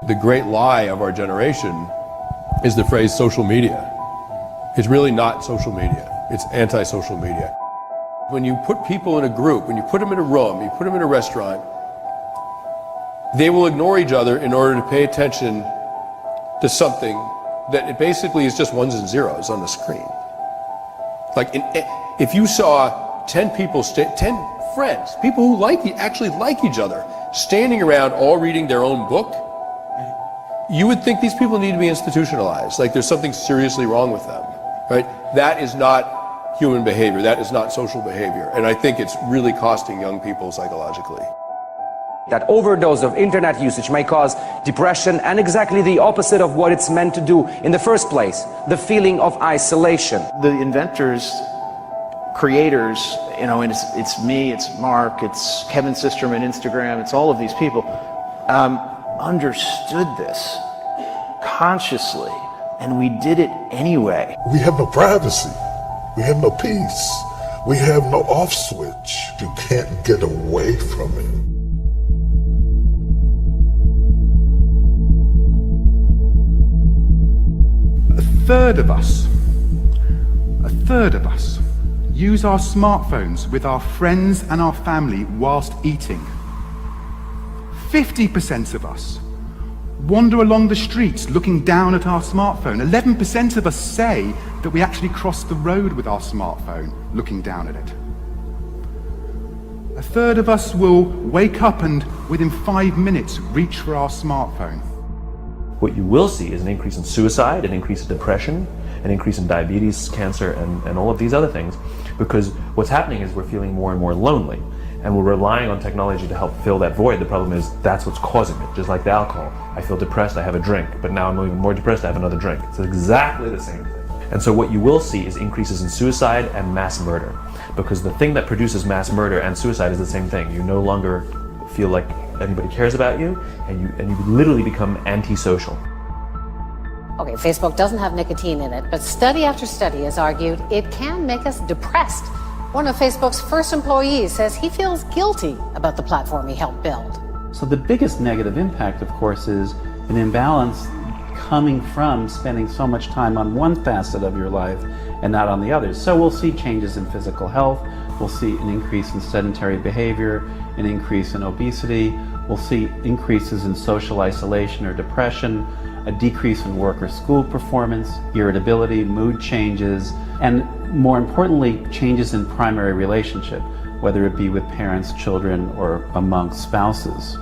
The great lie of our generation is the phrase social media. It's really not social media. It's anti-social media. When you put people in a group, when you put them in a room, you put them in a restaurant, they will ignore each other in order to pay attention to something that it basically is just ones and zeros on the screen. Like if you saw 10 people, 10 friends, people who actually like each other, standing around all reading their own book, you would think these people need to be institutionalized, like there's something seriously wrong with them, right? That is not human behavior, that is not social behavior, and I think it's really costing young people psychologically. That overdose of internet usage may cause depression and exactly the opposite of what it's meant to do in the first place, the feeling of isolation. The inventors, creators, you know, and it's me, it's Mark, it's Kevin Systerman, Instagram, it's all of these people, understood this consciously, and we did it anyway. We have no privacy. We have no peace. We have no off switch. You can't get away from it. A third of us use our smartphones with our friends and our family whilst eating. 50% of us wander along the streets looking down at our smartphone. 11% of us say that we actually cross the road with our smartphone looking down at it. A third of us will wake up and within 5 minutes reach for our smartphone. What you will see is an increase in suicide, an increase in depression, an increase in diabetes, cancer, and all of these other things, because what's happening is we're feeling more and more lonely, and we're relying on technology to help fill that void. The problem is that's what's causing it, just like the alcohol. I feel depressed, I have a drink, but now I'm even more depressed, I have another drink. It's exactly the same thing. And so what you will see is increases in suicide and mass murder, because the thing that produces mass murder and suicide is the same thing. You no longer feel like anybody cares about you, and you literally become antisocial. Okay, Facebook doesn't have nicotine in it, but study after study has argued it can make us depressed. One of Facebook's first employees says he feels guilty about the platform he helped build. So the biggest negative impact, of course, is an imbalance coming from spending so much time on one facet of your life and not on the others. So we'll see changes in physical health, we'll see an increase in sedentary behavior, an increase in obesity, we'll see increases in social isolation or depression, a decrease in work or school performance, irritability, mood changes, and more importantly, changes in primary relationship, whether it be with parents, children, or amongst spouses.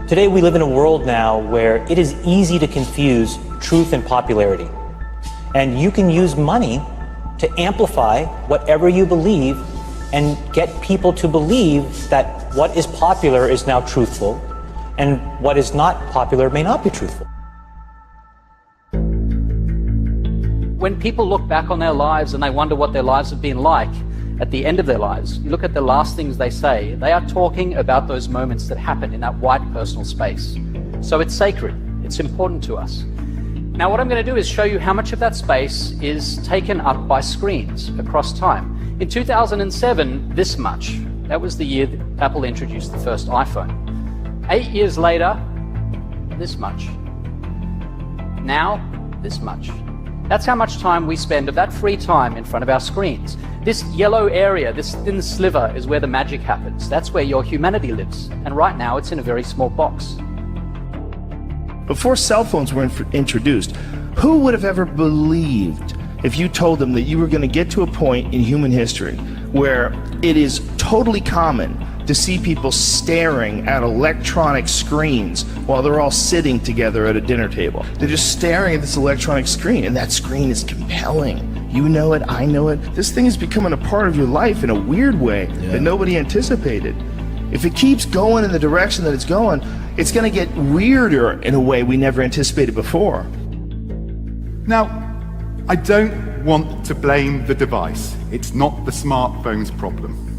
Today we live in a world now where it is easy to confuse truth and popularity. And you can use money to amplify whatever you believe and get people to believe that what is popular is now truthful and what is not popular may not be truthful. When people look back on their lives and they wonder what their lives have been like at the end of their lives, you look at the last things they say, they are talking about those moments that happen in that white personal space. So it's sacred, it's important to us. Now what I'm going to do is show you how much of that space is taken up by screens across time. In 2007, this much. That was the year that Apple introduced the first iPhone. 8 years later, this much. Now, this much. That's how much time we spend of that free time in front of our screens. This yellow area, this thin sliver, is where the magic happens. That's where your humanity lives. And right now, it's in a very small box. Before cell phones were introduced, who would have ever believed if you told them that you were going to get to a point in human history where it is totally common to see people staring at electronic screens while they're all sitting together at a dinner table. They're just staring at this electronic screen, and that screen is compelling. You know it, I know it. This thing is becoming a part of your life in a weird way that nobody anticipated. If it keeps going in the direction that it's going to get weirder in a way we never anticipated before. Now, I don't want to blame the device. It's not the smartphone's problem.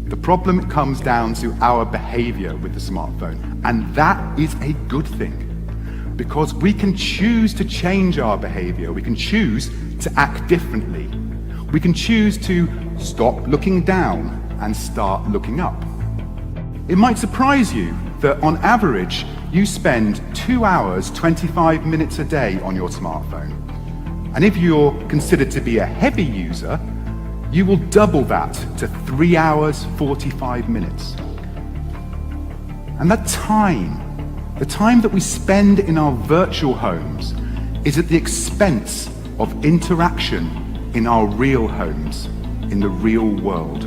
The problem comes down to our behavior with the smartphone, and that is a good thing, because we can choose to change our behavior. We can choose to act differently. We can choose to stop looking down and start looking up. It might surprise you that on average, you spend 2 hours, 25 minutes a day on your smartphone. And if you're considered to be a heavy user, you will double that to 3 hours, 45 minutes. And the time that we spend in our virtual homes is at the expense of interaction in our real homes, in the real world.